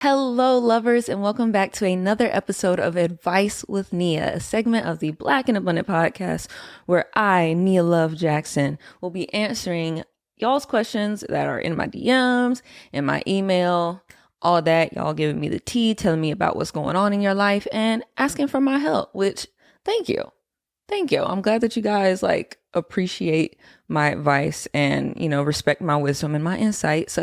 Hello, lovers, and welcome back to another episode of Advice with Nia, a segment of the Black and Abundant podcast where I, Nia Love Jackson, will be answering y'all's questions that are in my DMs, in my email, all that. Y'all giving me the tea, telling me about what's going on in your life, and asking for my help, which, thank you. Thank you. I'm glad that you guys appreciate my advice and, respect my wisdom and my insight. So,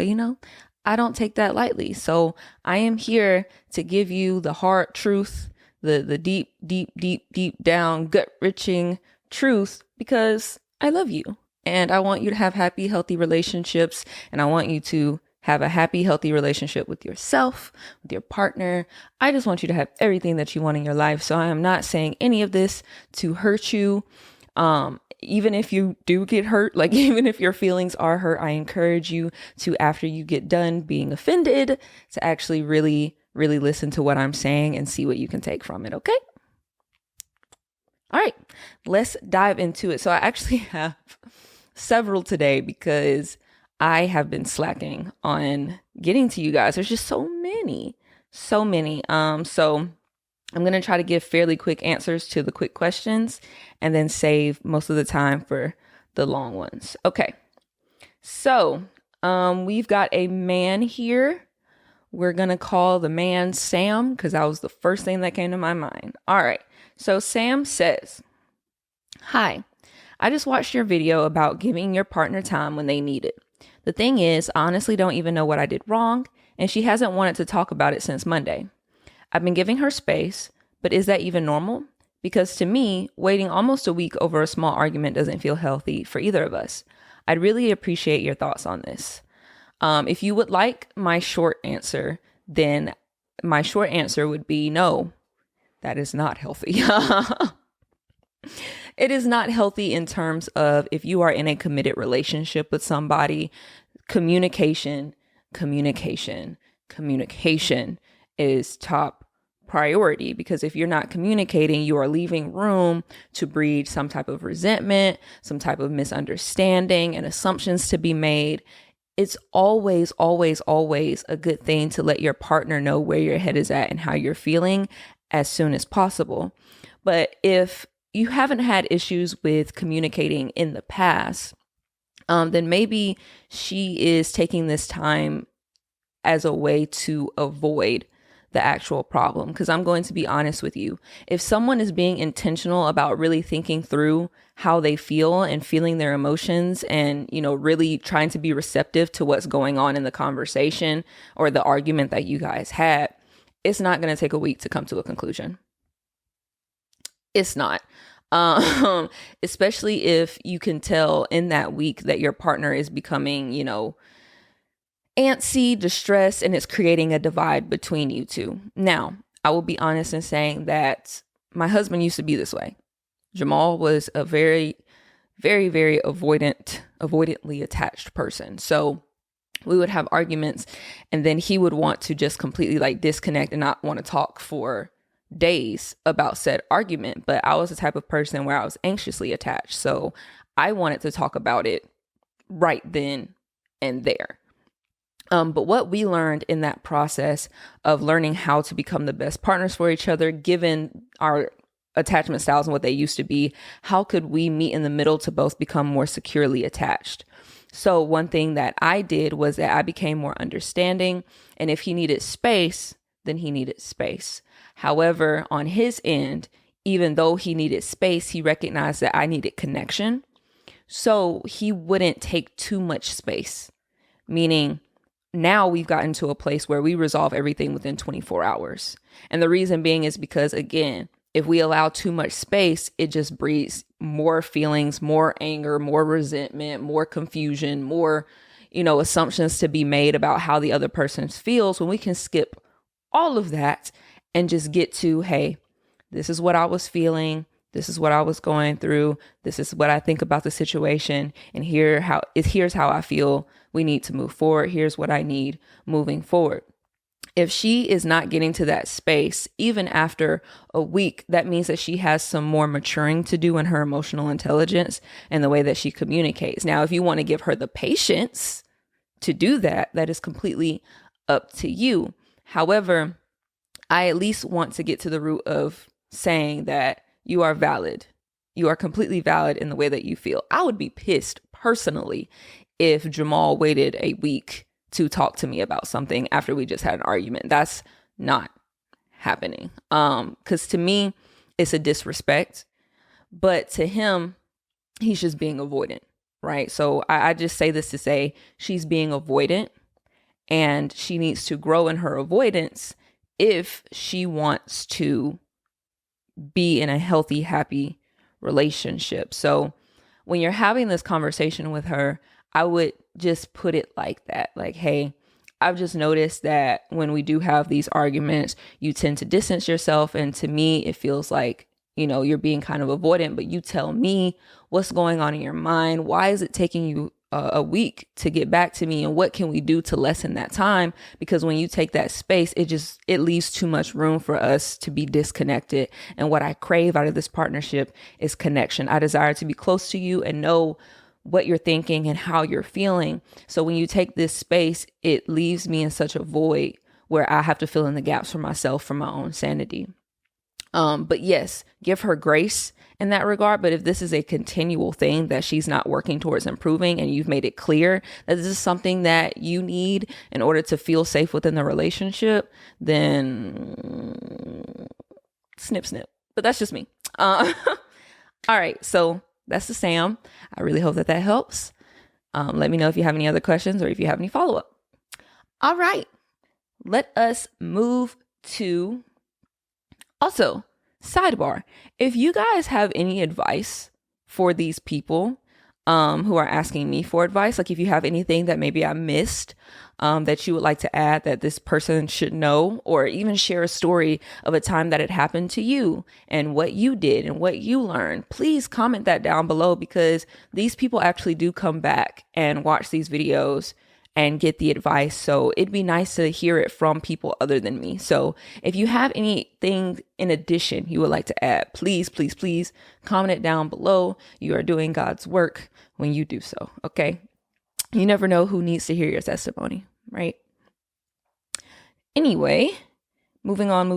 I don't take that lightly. So I am here to give you the hard truth, the deep, deep, deep, deep down, gut-wrenching truth because I love you. And I want you to have happy, healthy relationships. And I want you to have a happy, healthy relationship with yourself, with your partner. I just want you to have everything that you want in your life. So I am not saying any of this to hurt you. Even if you do get hurt, even if your feelings are hurt, I encourage you to, after you get done being offended, to actually really, really listen to what I'm saying and see what you can take from it. Okay. All right, let's dive into it. So I actually have several today because I have been slacking on getting to you guys. There's just so many. So I'm going to try to give fairly quick answers to the quick questions and then save most of the time for the long ones. Okay. So, we've got a man here. We're going to call the man Sam because that was the first thing that came to my mind. All right. So Sam says, "Hi, I just watched your video about giving your partner time when they need it. The thing is, I honestly don't even know what I did wrong, and she hasn't wanted to talk about it since Monday. I've been giving her space, but is that even normal? Because to me, waiting almost a week over a small argument doesn't feel healthy for either of us. I'd really appreciate your thoughts on this. If you would like my short answer, then my short answer would be no, that is not healthy. It is not healthy in terms of if you are in a committed relationship with somebody, communication is top priority, because if you're not communicating, you are leaving room to breed some type of resentment, some type of misunderstanding and assumptions to be made. It's always, always, always a good thing to let your partner know where your head is at and how you're feeling as soon as possible. But if you haven't had issues with communicating in the past, then maybe she is taking this time as a way to avoid the actual problem. Because I'm going to be honest with you. If someone is being intentional about really thinking through how they feel and feeling their emotions and, really trying to be receptive to what's going on in the conversation or the argument that you guys had, it's not going to take a week to come to a conclusion. It's not. Especially if you can tell in that week that your partner is becoming, antsy, distressed, and it's creating a divide between you two. Now, I will be honest in saying that my husband used to be this way. Jamal was a very, very, very avoidantly attached person. So we would have arguments and then he would want to just completely disconnect and not want to talk for days about said argument. But I was the type of person where I was anxiously attached. So I wanted to talk about it right then and there. But what we learned in that process of learning how to become the best partners for each other, given our attachment styles and what they used to be, how could we meet in the middle to both become more securely attached? So one thing that I did was that I became more understanding. And if he needed space, then he needed space. However, on his end, even though he needed space, he recognized that I needed connection. So he wouldn't take too much space, meaning now we've gotten to a place where we resolve everything within 24 hours. And the reason being is because, again, if we allow too much space, it just breeds more feelings, more anger, more resentment, more confusion, more, assumptions to be made about how the other person feels, when we can skip all of that and just get to, hey, this is what I was feeling. This is what I was going through. This is what I think about the situation. And here's how I feel we need to move forward. Here's what I need moving forward. If she is not getting to that space, even after a week, that means that she has some more maturing to do in her emotional intelligence and the way that she communicates. Now, if you want to give her the patience to do that, that is completely up to you. However, I at least want to get to the root of saying that you are valid. You are completely valid in the way that you feel. I would be pissed personally if Jamal waited a week to talk to me about something after we just had an argument. That's not happening. Because to me, it's a disrespect. But to him, he's just being avoidant, right? So I just say this to say she's being avoidant, and she needs to grow in her avoidance if she wants to be in a healthy, happy relationship. So when you're having this conversation with her, I would just put it like that. Like, hey, I've just noticed that when we do have these arguments, you tend to distance yourself. And to me, it feels like, you're being kind of avoidant, but you tell me what's going on in your mind. Why is it taking you a week to get back to me? And what can we do to lessen that time? Because when you take that space, it leaves too much room for us to be disconnected. And what I crave out of this partnership is connection. I desire to be close to you and know what you're thinking and how you're feeling. So when you take this space, it leaves me in such a void where I have to fill in the gaps for myself, for my own sanity. But yes, give her grace in that regard. But if this is a continual thing that she's not working towards improving, and you've made it clear that this is something that you need in order to feel safe within the relationship, then snip, snip. But that's just me. All right. So that's the Sam. I really hope that helps. Let me know if you have any other questions or if you have any follow-up. All right. Let us move to also, sidebar, if you guys have any advice for these people who are asking me for advice, like if you have anything that maybe I missed that you would like to add that this person should know, or even share a story of a time that it happened to you and what you did and what you learned, please comment that down below, because these people actually do come back and watch these videos and get the advice. So it'd be nice to hear it from people other than me. So if you have anything in addition you would like to add, please, please, please comment it down below. You are doing God's work when you do so. Okay. You never know who needs to hear your testimony, right? Anyway, moving on.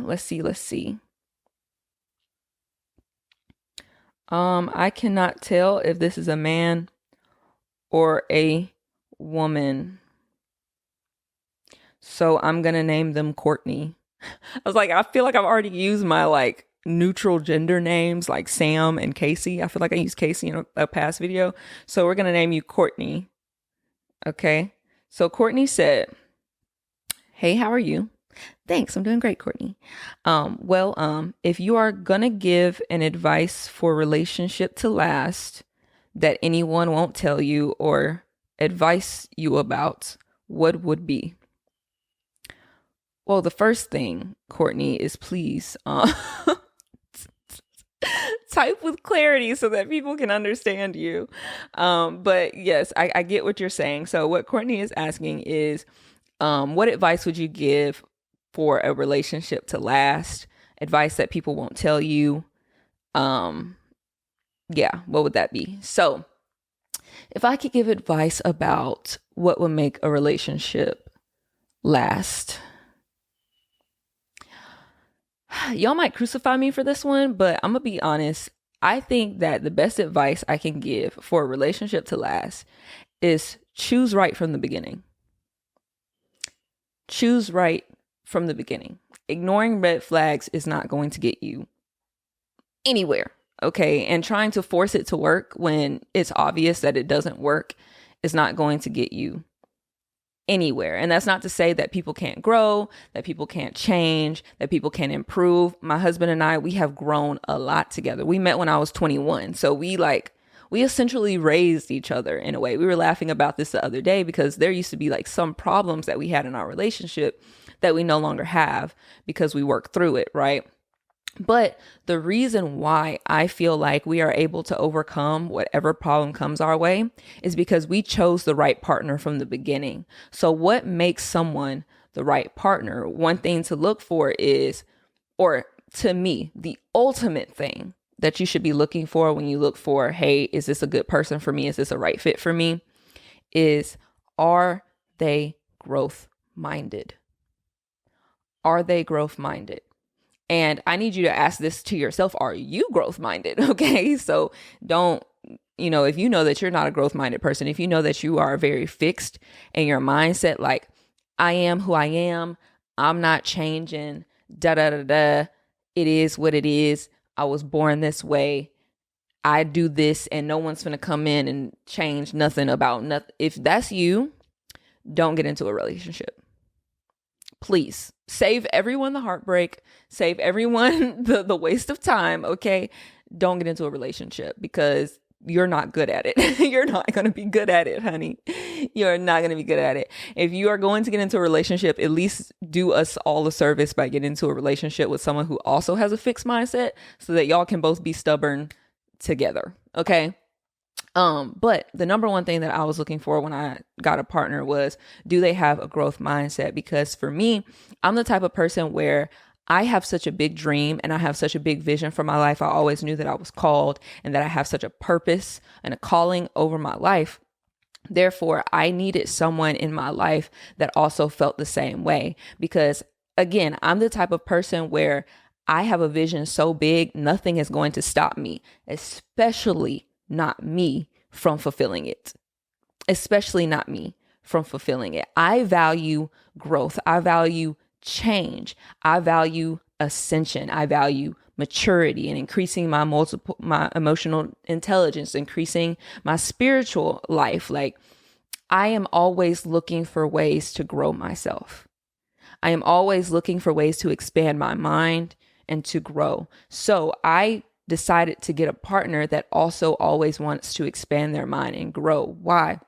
Let's see. I cannot tell if this is a man or a woman, so I'm gonna name them Courtney. I feel like I've already used my neutral gender names like Sam and Casey. I feel like I used Casey in a past video, so we're gonna name you Courtney. Okay, so Courtney said, "Hey, how are you?" "Thanks, I'm doing great, Courtney. If you are gonna give an advice for a relationship to last that anyone won't tell you or advise you about, what would be?" Well, the first thing, Courtney, is please type with clarity so that people can understand you. But yes, I get what you're saying. So what Courtney is asking is, what advice would you give for a relationship to last? Advice that people won't tell you. What would that be? So if I could give advice about what would make a relationship last, y'all might crucify me for this one, but I'm going to be honest. I think that the best advice I can give for a relationship to last is choose right from the beginning. Choose right from the beginning. Ignoring red flags is not going to get you anywhere. Okay. And trying to force it to work when it's obvious that it doesn't work is not going to get you anywhere. And that's not to say that people can't grow, that people can't change, that people can't improve. My husband and I, we have grown a lot together. We met when I was 21. So we essentially raised each other in a way. We were laughing about this the other day because there used to be some problems that we had in our relationship that we no longer have because we worked through it, right? But the reason why I feel like we are able to overcome whatever problem comes our way is because we chose the right partner from the beginning. So what makes someone the right partner? One thing to look for is, or to me, the ultimate thing that you should be looking for when you look for, hey, is this a good person for me? Is this a right fit for me? Is, are they growth minded? Are they growth minded? And I need you to ask this to yourself. Are you growth minded? Okay. So don't, if you know that you're not a growth minded person, if you know that you are very fixed in your mindset, like, I am who I am, I'm not changing, da da da da, it is what it is, I was born this way, I do this, and no one's gonna come in and change nothing about nothing. If that's you, don't get into a relationship. Please save everyone the heartbreak, save everyone the waste of time. Okay. Don't get into a relationship because you're not good at it. You're not going to be good at it, honey. You're not going to be good at it. If you are going to get into a relationship, at least do us all a service by getting into a relationship with someone who also has a fixed mindset so that y'all can both be stubborn together. Okay. But the number one thing that I was looking for when I got a partner was, do they have a growth mindset? Because for me, I'm the type of person where I have such a big dream and I have such a big vision for my life. I always knew that I was called and that I have such a purpose and a calling over my life. Therefore, I needed someone in my life that also felt the same way. Because again, I'm the type of person where I have a vision so big, nothing is going to stop me, especially not me from fulfilling it. Especially not me from fulfilling it. I value growth. I value change. I value ascension. I value maturity and increasing my emotional intelligence, increasing my spiritual life. Like, I am always looking for ways to grow myself. I am always looking for ways to expand my mind and to grow. So I decided to get a partner that also always wants to expand their mind and grow. Why?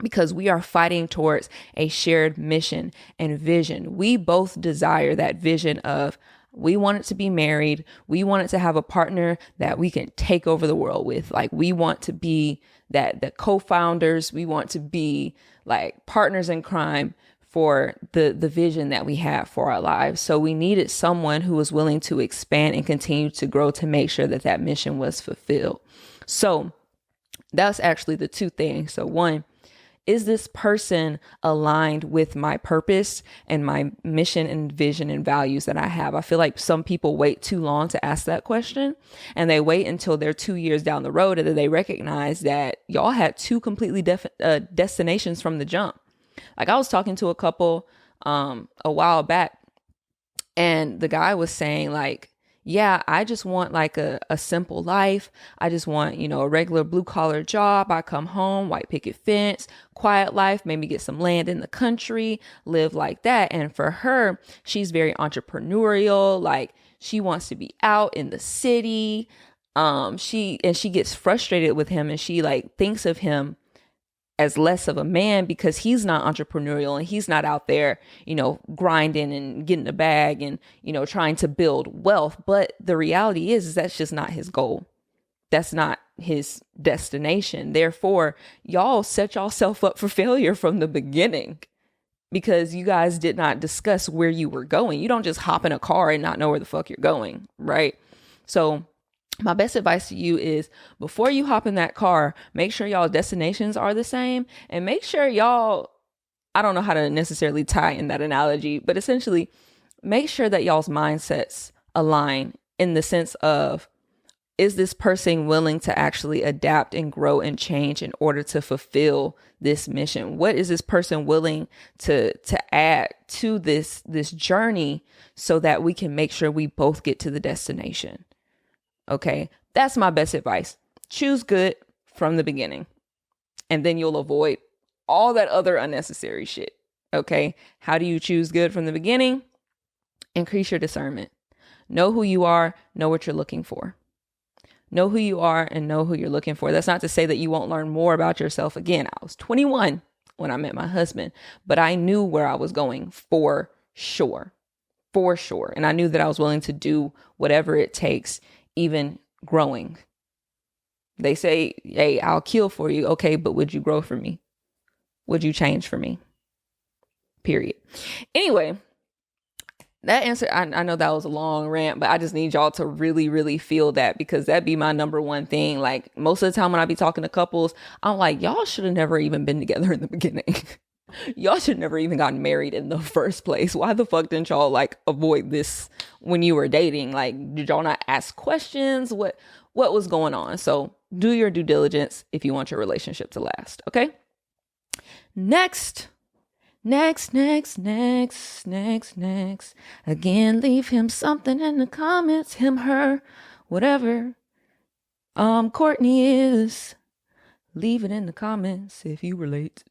Because we are fighting towards a shared mission and vision. We both desire that vision of, we want it to be married. We want it to have a partner that we can take over the world with. Like, we want to be the co-founders. We want to be like partners in crime for the vision that we have for our lives. So we needed someone who was willing to expand and continue to grow to make sure that that mission was fulfilled. So that's actually the two things. So one, is this person aligned with my purpose and my mission and vision and values that I have? I feel like some people wait too long to ask that question, and they wait until they're 2 years down the road and then they recognize that y'all had two completely destinations from the jump. Like, I was talking to a couple a while back, and the guy was saying like, yeah, I just want like a simple life. I just want, a regular blue collar job. I come home, white picket fence, quiet life, maybe get some land in the country, live like that. And for her, she's very entrepreneurial. Like, she wants to be out in the city. She gets frustrated with him, and she like thinks of him as less of a man because he's not entrepreneurial and he's not out there, grinding and getting a bag and, trying to build wealth. But the reality is that's just not his goal. That's not his destination. Therefore, y'all set yourself up for failure from the beginning because you guys did not discuss where you were going. You don't just hop in a car and not know where the fuck you're going, right? So my best advice to you is, before you hop in that car, make sure y'all destinations are the same, and make sure y'all, I don't know how to necessarily tie in that analogy, but essentially make sure that y'all's mindsets align in the sense of, is this person willing to actually adapt and grow and change in order to fulfill this mission? What is this person willing to add to this journey so that we can make sure we both get to the destination? Okay, that's my best advice. Choose good from the beginning, and then you'll avoid all that other unnecessary shit. Okay, how do you choose good from the beginning? Increase your discernment. Know who you are, know what you're looking for. Know who you are and know who you're looking for. That's not to say that you won't learn more about yourself. Again, I was 21 when I met my husband, but I knew where I was going for sure. And I knew that I was willing to do whatever it takes, even growing. They say, hey, I'll kill for you. Okay, but would you grow for me? Would you change for me? Period. Anyway, that answer, I know that was a long rant, but I just need y'all to really, really feel that, because that'd be my number one thing. Like, most of the time when I be talking to couples, I'm like, y'all should have never even been together in the beginning. Y'all should never even gotten married in the first place. Why the fuck didn't y'all like avoid this when you were dating? Like, did y'all not ask questions? What was going on? So do your due diligence if you want your relationship to last. Okay. Next. Again, leave him something in the comments. Him, her, whatever. Courtney is. Leave it in the comments if you relate.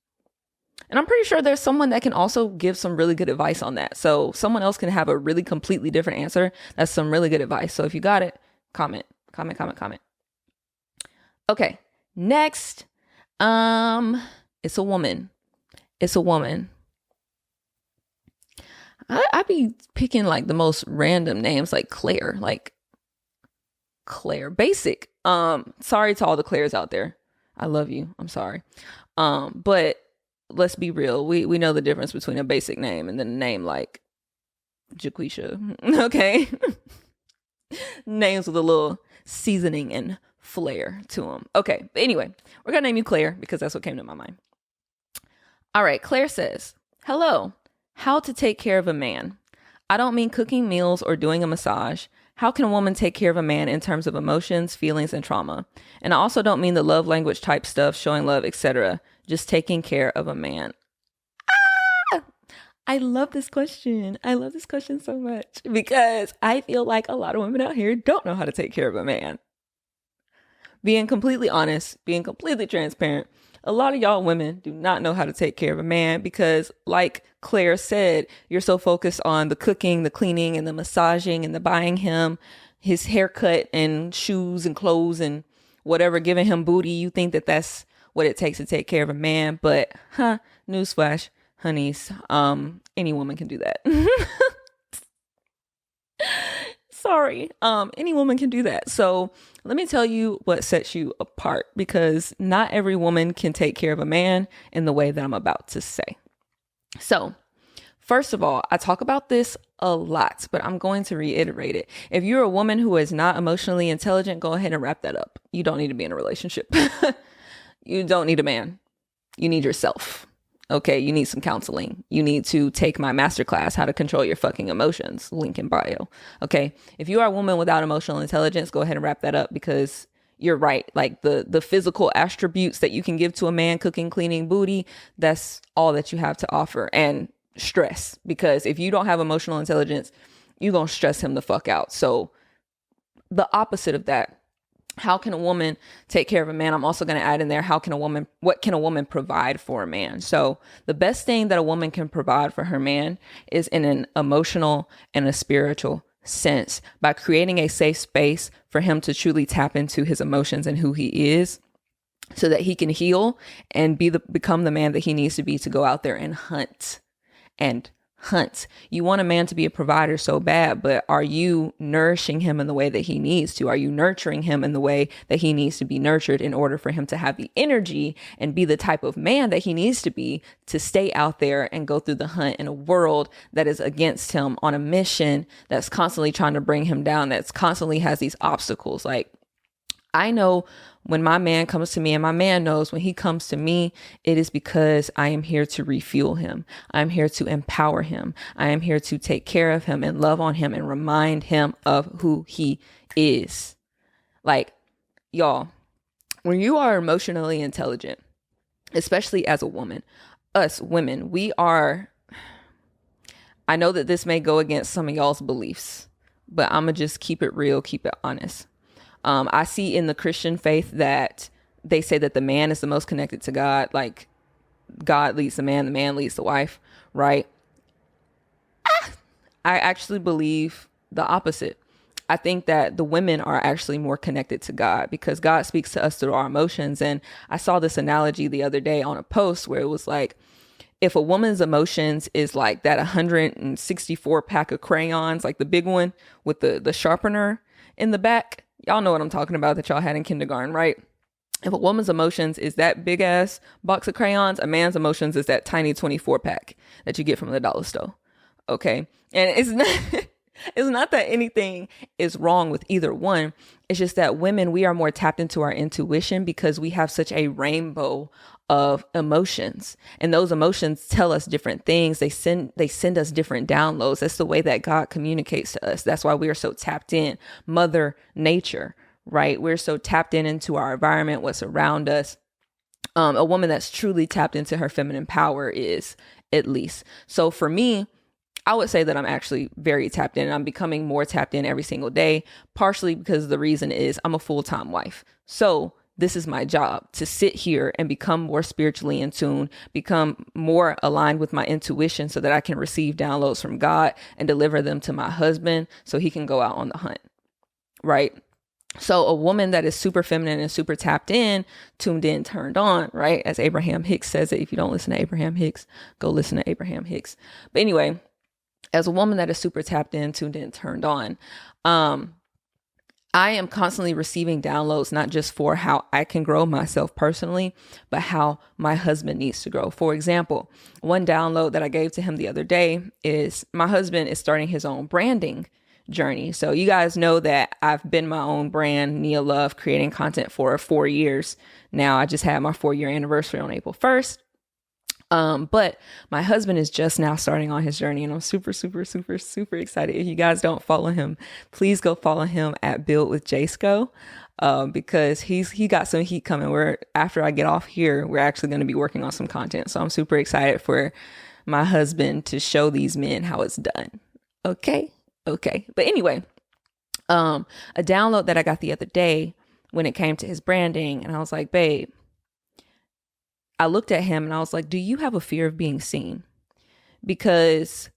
And I'm pretty sure there's someone that can also give some really good advice on that. So someone else can have a really completely different answer. That's some really good advice. So if you got it, comment. Okay. Next. It's a woman. I be picking like the most random names, like Claire, basic. Sorry to all the Claires out there. I love you. I'm sorry. But let's be real. We know the difference between a basic name and then a name like Jaquisha. Okay. Names with a little seasoning and flair to them. Okay. But anyway, we're going to name you Claire because that's what came to my mind. All right. Claire says, hello, how to take care of a man. I don't mean cooking meals or doing a massage. How can a woman take care of a man in terms of emotions, feelings, and trauma? And I also don't mean the love language type stuff, showing love, etc. Just taking care of a man. I love this question. I love this question so much because I feel like a lot of women out here don't know how to take care of a man. Being completely honest, being completely transparent, a lot of y'all women do not know how to take care of a man because, like Claire said, you're so focused on the cooking, the cleaning, and the massaging, and the buying him his haircut and shoes and clothes and whatever, giving him booty. You think that that's what it takes to take care of a man. But, newsflash, honeys, any woman can do that. Sorry. Any woman can do that. So let me tell you what sets you apart, because not every woman can take care of a man in the way that I'm about to say. So first of all, I talk about this a lot, but I'm going to reiterate it. If you're a woman who is not emotionally intelligent, go ahead and wrap that up. You don't need to be in a relationship. You don't need a man. You need yourself. Okay, you need some counseling. You need to take my masterclass, How to Control Your Fucking Emotions, link in bio. Okay, if you are a woman without emotional intelligence, go ahead and wrap that up, because you're right. Like the physical attributes that you can give to a man, cooking, cleaning, booty, that's all that you have to offer. And stress, because if you don't have emotional intelligence, you're going to stress him the fuck out. So the opposite of that. How can a woman take care of a man? I'm also going to add in there, what can a woman provide for a man? So the best thing that a woman can provide for her man is in an emotional and a spiritual sense, by creating a safe space for him to truly tap into his emotions and who he is, so that he can heal and become the man that he needs to be to go out there and hunt. You want a man to be a provider so bad, but are you nourishing him in the way that he needs to? Are you nurturing him in the way that he needs to be nurtured in order for him to have the energy and be the type of man that he needs to be to stay out there and go through the hunt in a world that is against him, on a mission that's constantly trying to bring him down, that's constantly has these obstacles? Like, I know when my man comes to me, and my man knows when he comes to me, it is because I am here to refuel him. I'm here to empower him. I am here to take care of him and love on him and remind him of who he is. Like, y'all, when you are emotionally intelligent, especially as a woman, us women, I know that this may go against some of y'all's beliefs, but I'm going to just keep it real, keep it honest. I see in the Christian faith that they say that the man is the most connected to God. Like, God leads the man leads the wife, right? I actually believe the opposite. I think that the women are actually more connected to God, because God speaks to us through our emotions. And I saw this analogy the other day on a post where it was like, if a woman's emotions is like that 164 pack of crayons, like the big one with the sharpener in the back, y'all know what I'm talking about, that y'all had in kindergarten, right? If a woman's emotions is that big ass box of crayons, a man's emotions is that tiny 24 pack that you get from the dollar store. Okay. And it's not that anything is wrong with either one. It's just that women, we are more tapped into our intuition because we have such a rainbow of emotions, and those emotions tell us different things. They send us different downloads. That's the way that God communicates to us. That's why we are so tapped in. Mother Nature, right? We're so tapped into our environment, what's around us. A woman that's truly tapped into her feminine power is, at least. So for me, I would say that I'm actually very tapped in. I'm becoming more tapped in every single day, partially because the reason is I'm a full-time wife. So this is my job, to sit here and become more spiritually in tune, become more aligned with my intuition so that I can receive downloads from God and deliver them to my husband so he can go out on the hunt, right? So a woman that is super feminine and super tapped in, tuned in, turned on, right? As Abraham Hicks says it. If you don't listen to Abraham Hicks, go listen to Abraham Hicks. But anyway, as a woman that is super tapped in, tuned in, turned on, I am constantly receiving downloads, not just for how I can grow myself personally, but how my husband needs to grow. For example, one download that I gave to him the other day is my husband is starting his own branding journey. So you guys know that I've been my own brand, Nia Love, creating content for 4 years now. I just had my 4-year anniversary on April 1st. But my husband is just now starting on his journey, and I'm super, super, super, super excited. If you guys don't follow him, please go follow him at Build with Jsco, because he got some heat coming. After I get off here, we're actually going to be working on some content. So I'm super excited for my husband to show these men how it's done. Okay. But anyway, a download that I got the other day when it came to his branding, and I was like, babe, I looked at him and I was like, do you have a fear of being seen? Because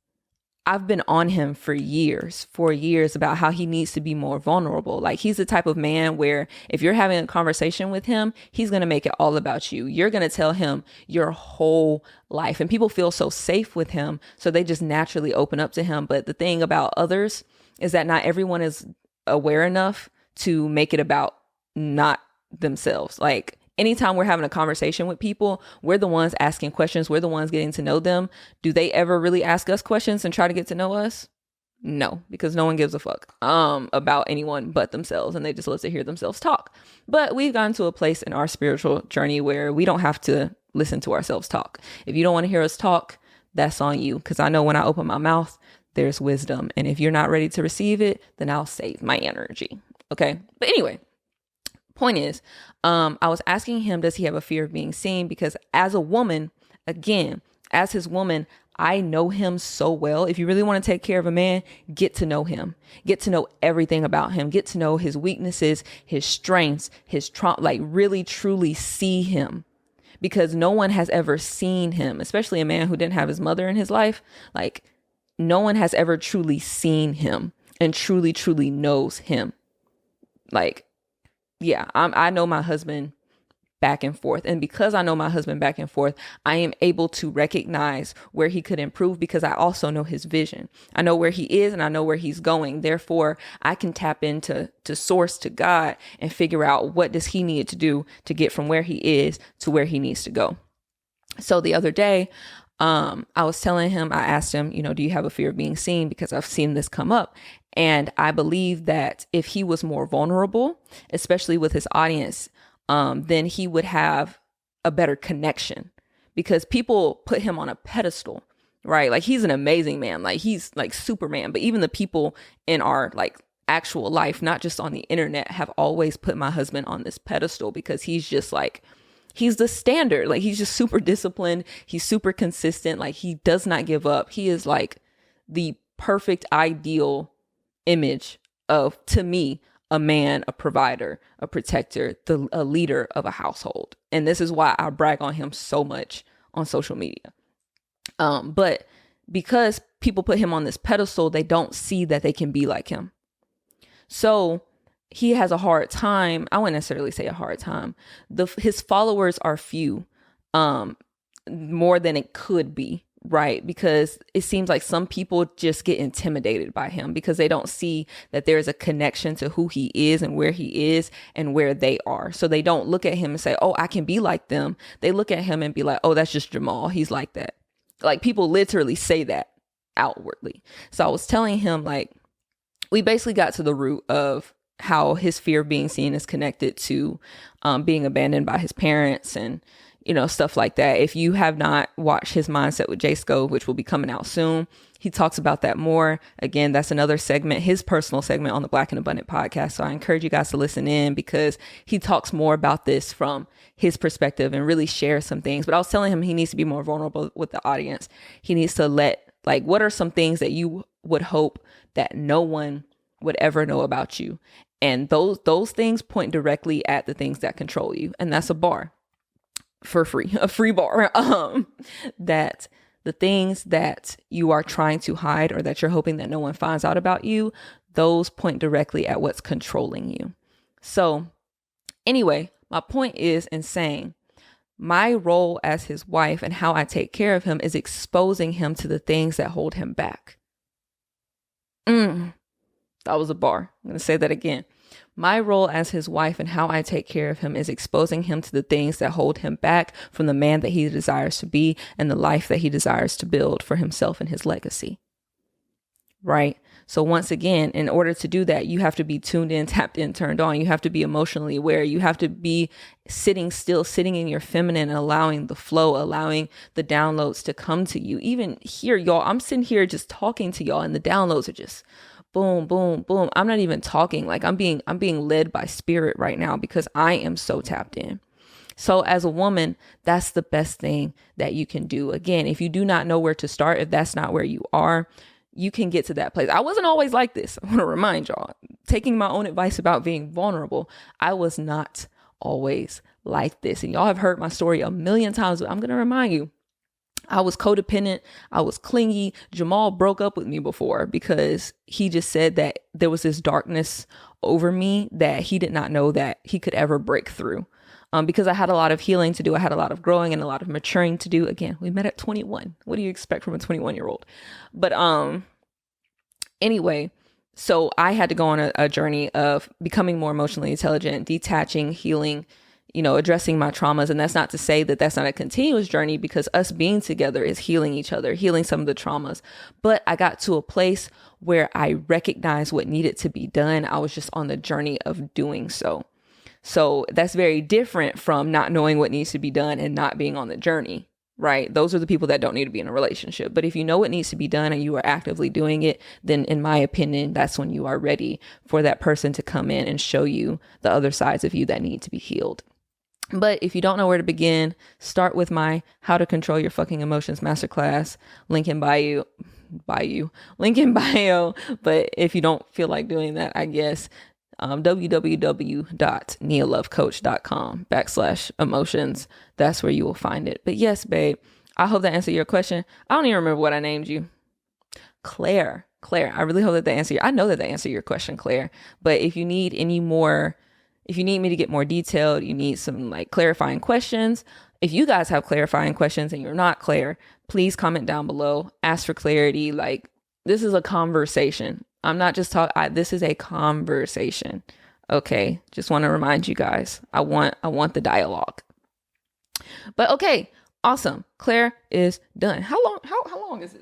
I've been on him for years about how he needs to be more vulnerable. Like, he's the type of man where if you're having a conversation with him, he's going to make it all about you. You're going to tell him your whole life, and people feel so safe with him. So they just naturally open up to him. But the thing about others is that not everyone is aware enough to make it about not themselves. Like, anytime we're having a conversation with people, we're the ones asking questions. We're the ones getting to know them. Do they ever really ask us questions and try to get to know us? No, because no one gives a fuck about anyone but themselves, and they just love to hear themselves talk. But we've gotten to a place in our spiritual journey where we don't have to listen to ourselves talk. If you don't want to hear us talk, that's on you, because I know when I open my mouth, there's wisdom. And if you're not ready to receive it, then I'll save my energy. Okay. But anyway, point is, I was asking him, does he have a fear of being seen? Because as a woman, again, as his woman, I know him so well. If you really want to take care of a man, get to know him, get to know everything about him, get to know his weaknesses, his strengths, his trauma, like really, truly see him, because no one has ever seen him, especially a man who didn't have his mother in his life. Like, no one has ever truly seen him and truly, truly knows him. Like, yeah, I know my husband back and forth. And because I know my husband back and forth, I am able to recognize where he could improve, because I also know his vision. I know where he is and I know where he's going. Therefore, I can tap into source, to God, and figure out what does he need to do to get from where he is to where he needs to go. So the other day, I was telling him, I asked him, do you have a fear of being seen? Because I've seen this come up. And I believe that if he was more vulnerable, especially with his audience, then he would have a better connection, because people put him on a pedestal, right? Like, he's an amazing man. Like, he's like Superman. But even the people in our like actual life, not just on the internet, have always put my husband on this pedestal, because he's just like, he's the standard. Like, he's just super disciplined. He's super consistent. Like, he does not give up. He is like the perfect ideal image of, to me, a man, a provider, a protector, a leader of a household. And this is why I brag on him so much on social media. But because people put him on this pedestal, they don't see that they can be like him. So he has a hard time. I wouldn't necessarily say a hard time. His followers are few, more than it could be. Right. Because it seems like some people just get intimidated by him because they don't see that there's a connection to who he is and where he is and where they are. So they don't look at him and say, oh, I can be like them. They look at him and be like, oh, that's just Jamal. He's like that. Like, people literally say that outwardly. So I was telling him, like, we basically got to the root of how his fear of being seen is connected to being abandoned by his parents, and stuff like that. If you have not watched his Mindset with Jay Scove, which will be coming out soon, he talks about that more. Again, that's another segment, his personal segment on the Black and Abundant podcast. So I encourage you guys to listen in because he talks more about this from his perspective and really share some things. But I was telling him he needs to be more vulnerable with the audience. He needs to what are some things that you would hope that no one would ever know about you? And those things point directly at the things that control you. And that's a bar for free, a free bar. That the things that you are trying to hide or that you're hoping that no one finds out about you, those point directly at what's controlling you. So anyway, my point is in saying my role as his wife and how I take care of him is exposing him to the things that hold him back. That was a bar. I'm going to say that again. My role as his wife and how I take care of him is exposing him to the things that hold him back from the man that he desires to be and the life that he desires to build for himself and his legacy. Right? So once again, in order to do that, you have to be tuned in, tapped in, turned on. You have to be emotionally aware. You have to be sitting still, sitting in your feminine, allowing the flow, allowing the downloads to come to you. Even here, y'all, I'm sitting here just talking to y'all and the downloads are just boom, boom, boom. I'm not even talking. Like I'm being led by spirit right now because I am so tapped in. So as a woman, that's the best thing that you can do. Again, if you do not know where to start, if that's not where you are, you can get to that place. I wasn't always like this. I want to remind y'all, taking my own advice about being vulnerable, I was not always like this. And y'all have heard my story a million times, but I'm going to remind you, I was codependent. I was clingy. Jamal broke up with me before because he just said that there was this darkness over me that he did not know that he could ever break through. Because I had a lot of healing to do. I had a lot of growing and a lot of maturing to do. Again, we met at 21. What do you expect from a 21-year-old? But anyway, so I had to go on a journey of becoming more emotionally intelligent, detaching, healing, addressing my traumas. And that's not to say that that's not a continuous journey because us being together is healing each other, healing some of the traumas. But I got to a place where I recognized what needed to be done. I was just on the journey of doing so. So that's very different from not knowing what needs to be done and not being on the journey, right? Those are the people that don't need to be in a relationship. But if you know what needs to be done and you are actively doing it, then in my opinion, that's when you are ready for that person to come in and show you the other sides of you that need to be healed. But if you don't know where to begin, start with my How to Control Your Fucking Emotions Masterclass, link in bio. But if you don't feel like doing that, I guess, www.nialovecoach.com/emotions. That's where you will find it. But yes, babe, I hope that answered your question. I don't even remember what I named you. Claire, I really hope that I know that they answer your question, Claire. But if you need any more, if you need me to get more detailed, you need some clarifying questions. If you guys have clarifying questions and you're not Claire, please comment down below. Ask for clarity. This is a conversation. I'm not just talking. This is a conversation. Okay. Just want to remind you guys, I want the dialogue. But okay. Awesome. Claire is done. How long is this?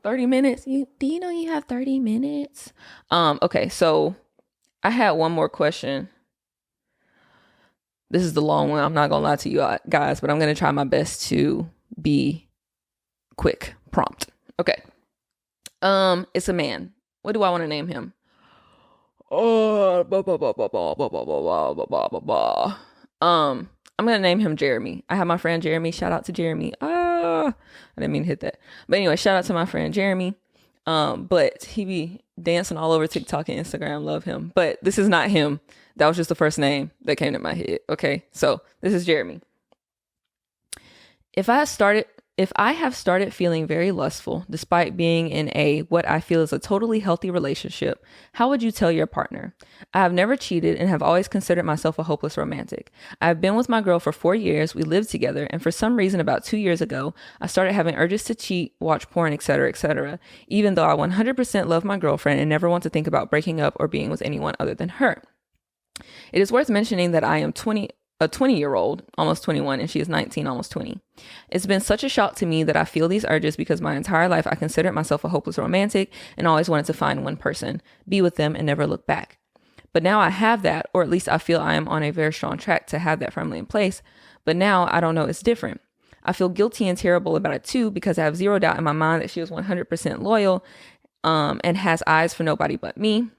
30 minutes. Do you know you have 30 minutes? Okay. So I had one more question. This is the long one. I'm not going to lie to you guys, but I'm going to try my best to be quick, prompt. Okay. It's a man. What do I want to name him? I'm going to name him Jeremy. I have my friend Jeremy. Shout out to Jeremy. I didn't mean to hit that. But anyway, shout out to my friend Jeremy. But he be dancing all over TikTok and Instagram. Love him. But this is not him. That was just the first name that came to my head. Okay. So this is Jeremy. If I have started feeling very lustful, despite being in what I feel is a totally healthy relationship, how would you tell your partner? I have never cheated and have always considered myself a hopeless romantic. I have been with my girl for 4 years. We lived together. And for some reason, about 2 years ago, I started having urges to cheat, watch porn, etc., even though I 100% love my girlfriend and never want to think about breaking up or being with anyone other than her. It is worth mentioning that I am a 20-year-old, almost 21, and she is 19, almost 20. It's been such a shock to me that I feel these urges because my entire life I considered myself a hopeless romantic and always wanted to find one person, be with them, and never look back. But now I have that, or at least I feel I am on a very strong track to have that firmly in place. But now I don't know, it's different. I feel guilty and terrible about it too, because I have zero doubt in my mind that she was 100% loyal and has eyes for nobody but me.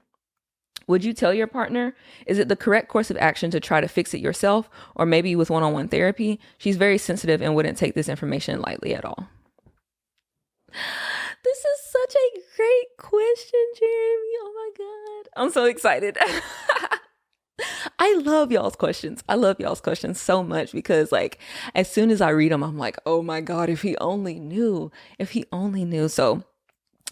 Would you tell your partner? Is it the correct course of action to try to fix it yourself, or maybe with one-on-one therapy? She's very sensitive and wouldn't take this information lightly at all. This is such a great question, Jeremy. Oh my God. I'm so excited. I love y'all's questions. I love y'all's questions so much because like as soon as I read them, I'm like, oh my God, if he only knew, if he only knew. So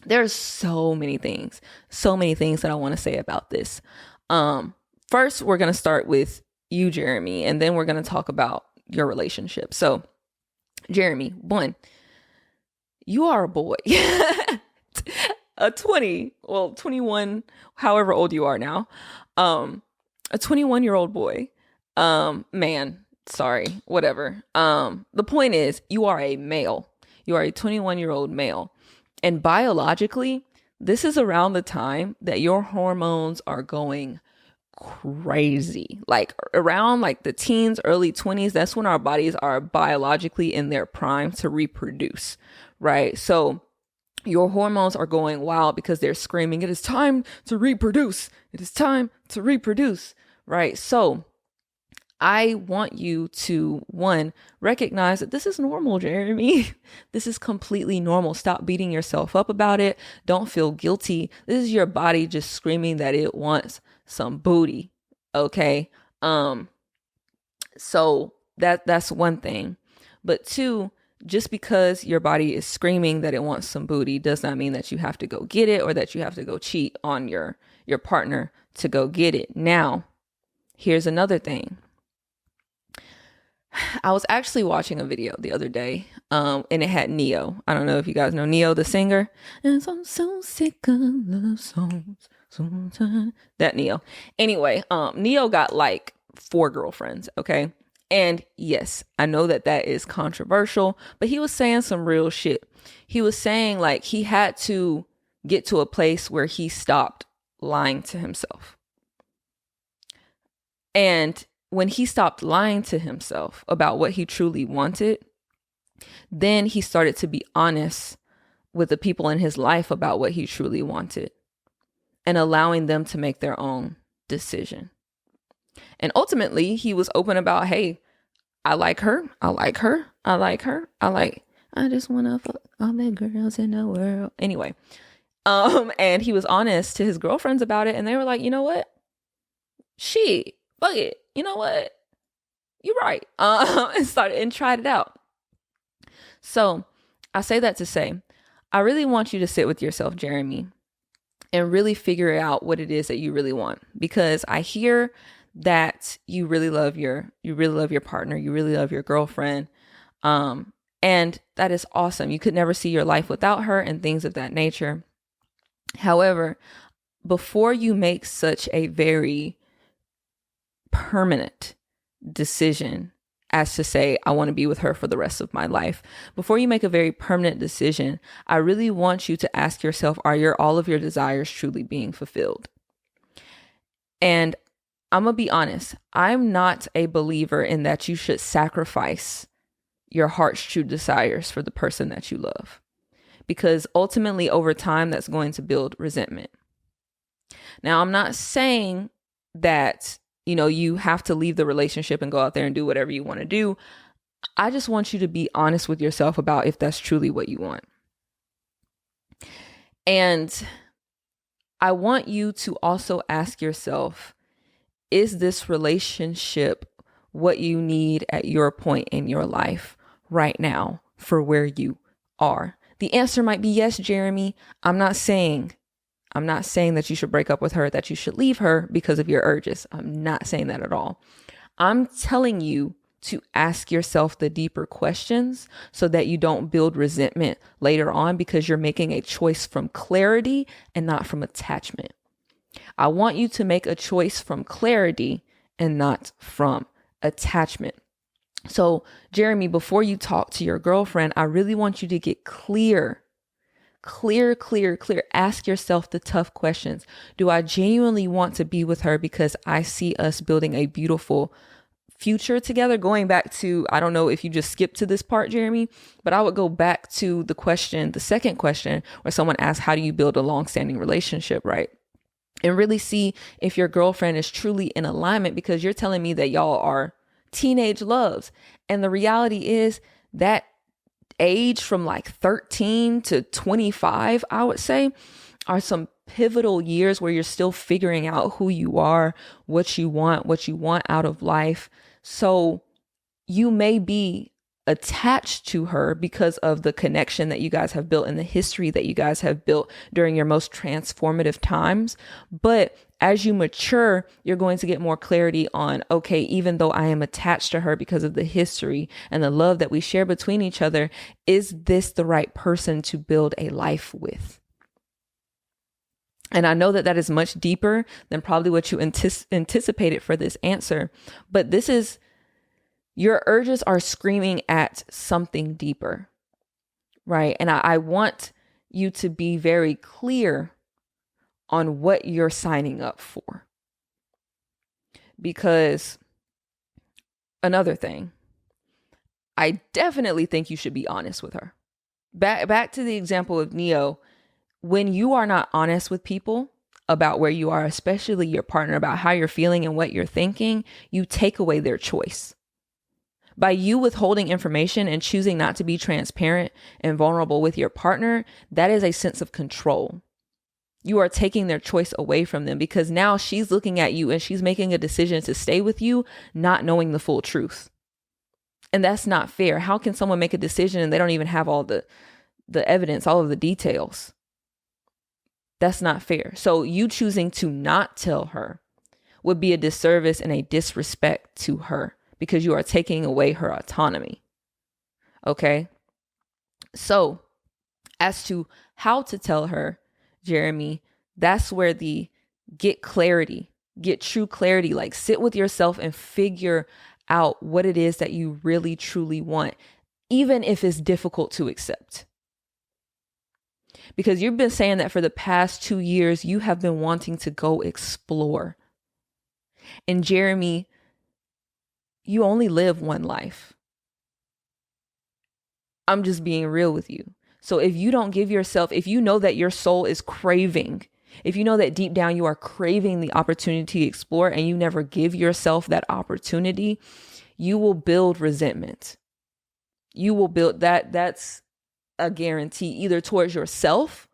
there's so many things that I want to say about this. First, we're going to start with you, Jeremy, and then we're going to talk about your relationship. So Jeremy, one, you are a boy, a 21, however old you are now. A 21-year-old boy, man, sorry, whatever. The point is you are a male. You are a 21-year-old male. And biologically, this is around the time that your hormones are going crazy. Like around like the teens, early 20s, that's when our bodies are biologically in their prime to reproduce, right? So your hormones are going wild because they're screaming, it is time to reproduce. It is time to reproduce, right? So I want you to, one, recognize that this is normal, Jeremy. This is completely normal. Stop beating yourself up about it. Don't feel guilty. This is your body just screaming that it wants some booty. Okay. So that's one thing. But two, just because your body is screaming that it wants some booty does not mean that you have to go get it or that you have to go cheat on your partner to go get it. Now, here's another thing. I was actually watching a video the other day, and it had Neo. I don't know if you guys know Neo, the singer. And I'm so sick of love songs. Sometimes. That Neo. Anyway, Neo got like 4 girlfriends, okay? And yes, I know that is controversial, but he was saying some real shit. He was saying like he had to get to a place where he stopped lying to himself. And when he stopped lying to himself about what he truly wanted, then he started to be honest with the people in his life about what he truly wanted and allowing them to make their own decision. And ultimately, he was open about, hey, I like her. I like her. I like her. I just want to fuck all the girls in the world. Anyway, and he was honest to his girlfriends about it. And they were like, you know what? Fuck it. You know what? You're right. And tried it out. So I say that to say, I really want you to sit with yourself, Jeremy, and really figure out what it is that you really want. Because I hear that you really love your partner, you really love your girlfriend. And that is awesome. You could never see your life without her and things of that nature. However, before you make such a very permanent decision as to say, I want to be with her for the rest of my life, before you make a very permanent decision, I really want you to ask yourself, are all of your desires truly being fulfilled? And I'm going to be honest, I'm not a believer in that you should sacrifice your heart's true desires for the person that you love, because ultimately over time, that's going to build resentment. Now, I'm not saying that you have to leave the relationship and go out there and do whatever you want to do. I just want you to be honest with yourself about if that's truly what you want. And I want you to also ask yourself, is this relationship what you need at your point in your life right now for where you are? The answer might be yes, Jeremy. I'm not saying that you should break up with her, that you should leave her because of your urges. I'm not saying that at all. I'm telling you to ask yourself the deeper questions so that you don't build resentment later on because you're making a choice from clarity and not from attachment. I want you to make a choice from clarity and not from attachment. So, Jeremy, before you talk to your girlfriend, I really want you to get clear Clear, clear, clear. Ask yourself the tough questions. Do I genuinely want to be with her because I see us building a beautiful future together? Going back to, I don't know if you just skipped to this part, Jeremy, but I would go back to the second question, where someone asked, how do you build a long-standing relationship, right? And really see if your girlfriend is truly in alignment, because you're telling me that y'all are teenage loves. And the reality is that age from like 13 to 25, I would say, are some pivotal years where you're still figuring out who you are, what you want out of life. So you may be attached to her because of the connection that you guys have built and the history that you guys have built during your most transformative times. But as you mature, you're going to get more clarity on, okay, even though I am attached to her because of the history and the love that we share between each other, is this the right person to build a life with? And I know that that is much deeper than probably what you anticipated for this answer, but this is, your urges are screaming at something deeper, right? And I want you to be very clear on what you're signing up for. Because another thing, I definitely think you should be honest with her. Back to the example of Neo. When you are not honest with people about where you are, especially your partner, about how you're feeling and what you're thinking, you take away their choice. By you withholding information and choosing not to be transparent and vulnerable with your partner, that is a sense of control. You are taking their choice away from them, because now she's looking at you and she's making a decision to stay with you, not knowing the full truth. And that's not fair. How can someone make a decision and they don't even have all the evidence, all of the details? That's not fair. So you choosing to not tell her would be a disservice and a disrespect to her, because you are taking away her autonomy. Okay. So as to how to tell her, Jeremy, that's where the get true clarity, like sit with yourself and figure out what it is that you really truly want, even if it's difficult to accept. Because you've been saying that for the past 2 years, you have been wanting to go explore. And Jeremy, you only live one life. I'm just being real with you. So if you don't give yourself, if you know that your soul is craving, if you know that deep down you are craving the opportunity to explore and you never give yourself that opportunity, you will build resentment. You will build that. That's a guarantee, either towards yourself,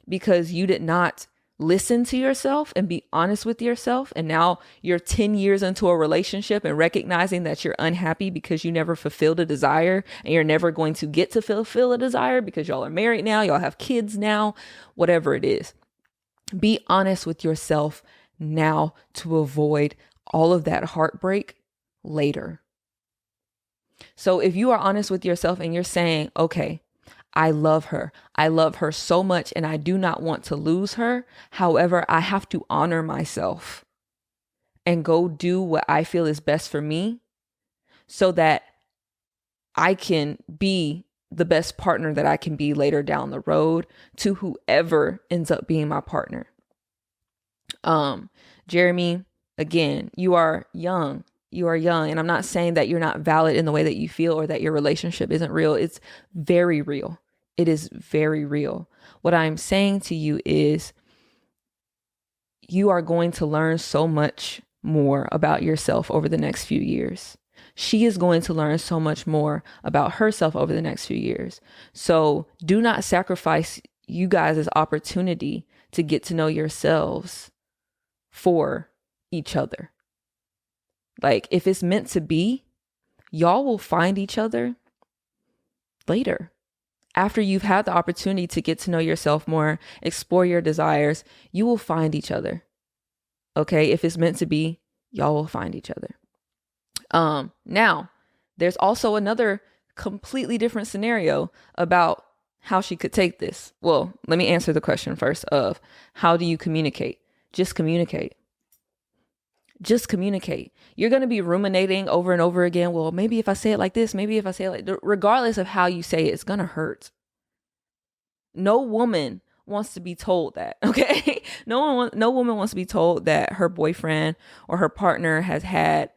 because you did not listen to yourself and be honest with yourself. And now you're 10 years into a relationship and recognizing that you're unhappy because you never fulfilled a desire, and you're never going to get to fulfill a desire because y'all are married now, y'all have kids now, whatever it is. Be honest with yourself now to avoid all of that heartbreak later. So if you are honest with yourself and you're saying, okay, I love her. I love her so much and I do not want to lose her. However, I have to honor myself and go do what I feel is best for me so that I can be the best partner that I can be later down the road to whoever ends up being my partner. Jeremy, again, you are young. You are young. And I'm not saying that you're not valid in the way that you feel or that your relationship isn't real. It's very real. It is very real. What I'm saying to you is you are going to learn so much more about yourself over the next few years. She is going to learn so much more about herself over the next few years. So do not sacrifice you guys' opportunity to get to know yourselves for each other. Like, if it's meant to be, y'all will find each other later. After you've had the opportunity to get to know yourself more, explore your desires, you will find each other. Okay? If it's meant to be, y'all will find each other. Now, there's also another completely different scenario about how she could take this. Well, let me answer the question first of how do you communicate? Just communicate. Just communicate. You're going to be ruminating over and over again. Well, maybe if I say it like this, maybe if I say it like, regardless of how you say it, it's going to hurt. No woman wants to be told that, okay? No woman wants to be told that her boyfriend or her partner has had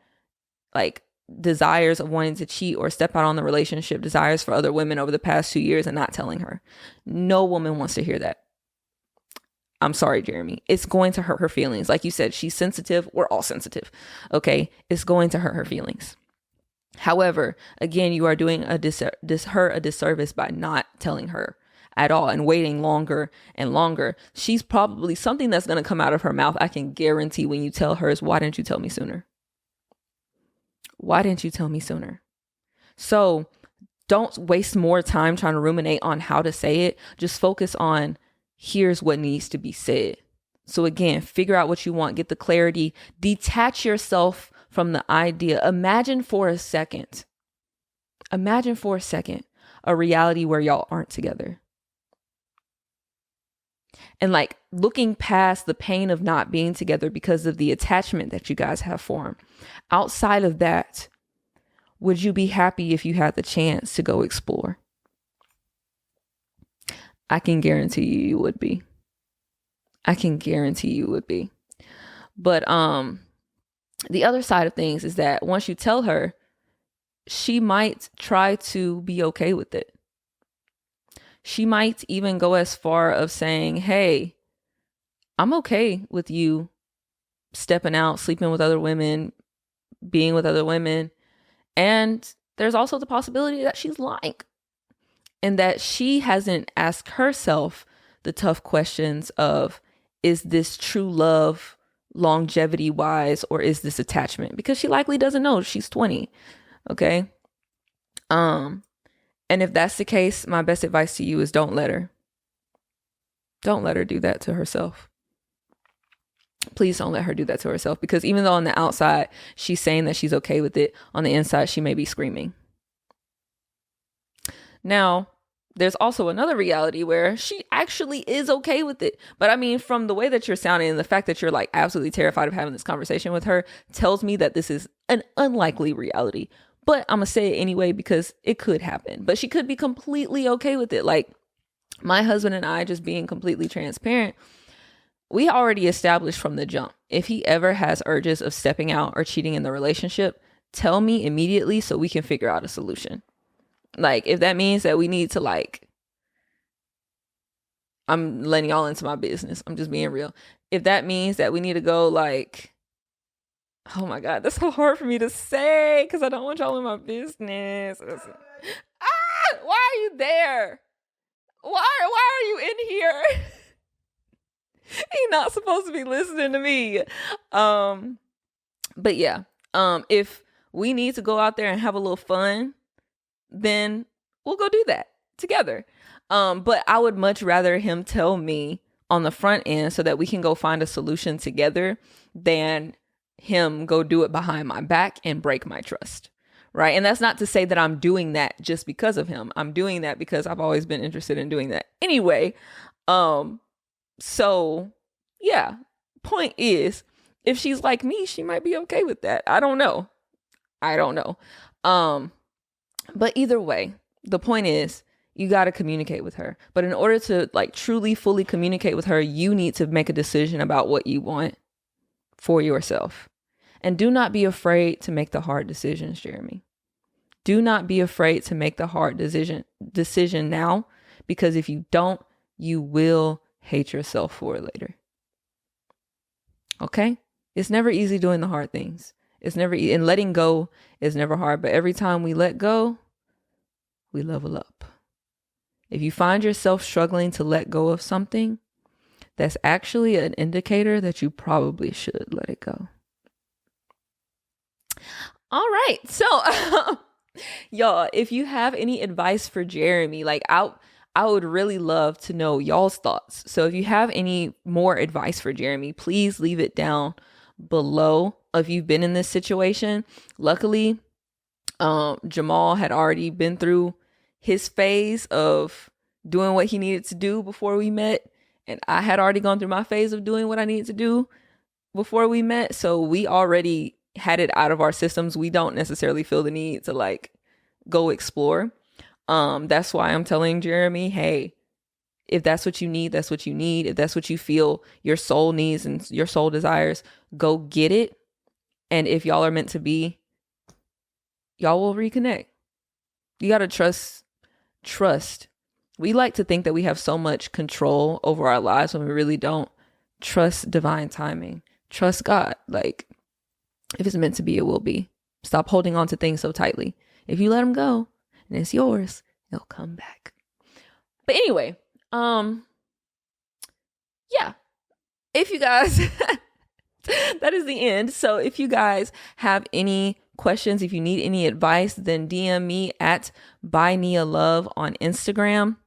like desires of wanting to cheat or step out on the relationship, desires for other women over the past 2 years and not telling her. No woman wants to hear that. I'm sorry, Jeremy. It's going to hurt her feelings. Like you said, she's sensitive. We're all sensitive. Okay. It's going to hurt her feelings. However, again, you are doing her a disservice by not telling her at all and waiting longer and longer. She's probably something that's going to come out of her mouth. I can guarantee when you tell her is, why didn't you tell me sooner? Why didn't you tell me sooner? So don't waste more time trying to ruminate on how to say it. Just focus on here's what needs to be said. So again, figure out what you want, get the clarity, detach yourself from the idea. Imagine for a second a reality where y'all aren't together. And like looking past the pain of not being together because of the attachment that you guys have formed. Outside of that, would you be happy if you had the chance to go explore? I can guarantee you would be. I can guarantee you would be. But the other side of things is that once you tell her, she might try to be okay with it. She might even go as far of saying, hey, I'm okay with you stepping out, sleeping with other women, being with other women. And there's also the possibility that she's lying and that she hasn't asked herself the tough questions of, is this true love longevity wise, or is this attachment? Because she likely doesn't know. She's 20. Okay. And if that's the case, my best advice to you is don't let her do that to herself. Please don't let her do that to herself, because even though on the outside she's saying that she's okay with it, on the inside she may be screaming. Now, there's also another reality where she actually is okay with it. But I mean, from the way that you're sounding and the fact that you're like absolutely terrified of having this conversation with her tells me that this is an unlikely reality. But I'm going to say it anyway because it could happen. But she could be completely okay with it. Like my husband and I, just being completely transparent, we already established from the jump, if he ever has urges of stepping out or cheating in the relationship, tell me immediately so we can figure out a solution. Like if that means that we need to like, I'm letting y'all into my business. I'm just being real. If that means that we need to go like, oh my God, that's so hard for me to say because I don't want y'all in my business. Why are you there? Why are you in here? He's not supposed to be listening to me. But yeah, if we need to go out there and have a little fun, then we'll go do that together. But I would much rather him tell me on the front end so that we can go find a solution together than him go do it behind my back and break my trust. Right. And that's not to say that I'm doing that just because of him. I'm doing that because I've always been interested in doing that anyway. So yeah, point is, if she's like me, she might be okay with that. I don't know. But either way, the point is you got to communicate with her. But in order to like truly, fully communicate with her, you need to make a decision about what you want for yourself. And do not be afraid to make the hard decisions, Jeremy. Do not be afraid to make the hard decision now, because if you don't, you will hate yourself for it later. Okay? It's never easy doing the hard things. It's never and letting go is never hard, but every time we let go, we level up. If you find yourself struggling to let go of something, that's actually an indicator that you probably should let it go. All right. So, y'all, if you have any advice for Jeremy, like I would really love to know y'all's thoughts. So if you have any more advice for Jeremy, please leave it down below. If you've been in this situation, luckily, Jamal had already been through his phase of doing what he needed to do before we met. And I had already gone through my phase of doing what I needed to do before we met. So we already had it out of our systems. We don't necessarily feel the need to like go explore. That's why I'm telling Jeremy, hey, If that's what you need, that's what you need. If that's what you feel your soul needs and your soul desires, go get it. And if y'all are meant to be, y'all will reconnect. You got to trust. We like to think that we have so much control over our lives when we really don't. Trust divine timing. Trust God. Like, if it's meant to be, it will be. Stop holding on to things so tightly. If you let them go and it's yours, it'll come back. But anyway, yeah, if you guys, that is the end. So if you guys have any questions, if you need any advice, then DM me at bynialove on Instagram,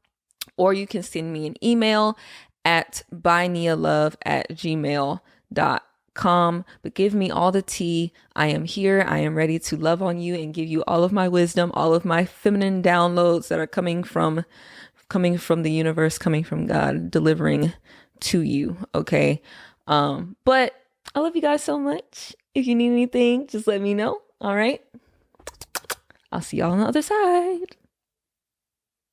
or you can send me an email at bynialove@gmail.com. But give me all the tea. I am here. I am ready to love on you and give you all of my wisdom, all of my feminine downloads that are coming from the universe, coming from God, delivering to you. Okay. But I love you guys so much. If you need anything, just let me know. All right. I'll see y'all on the other side.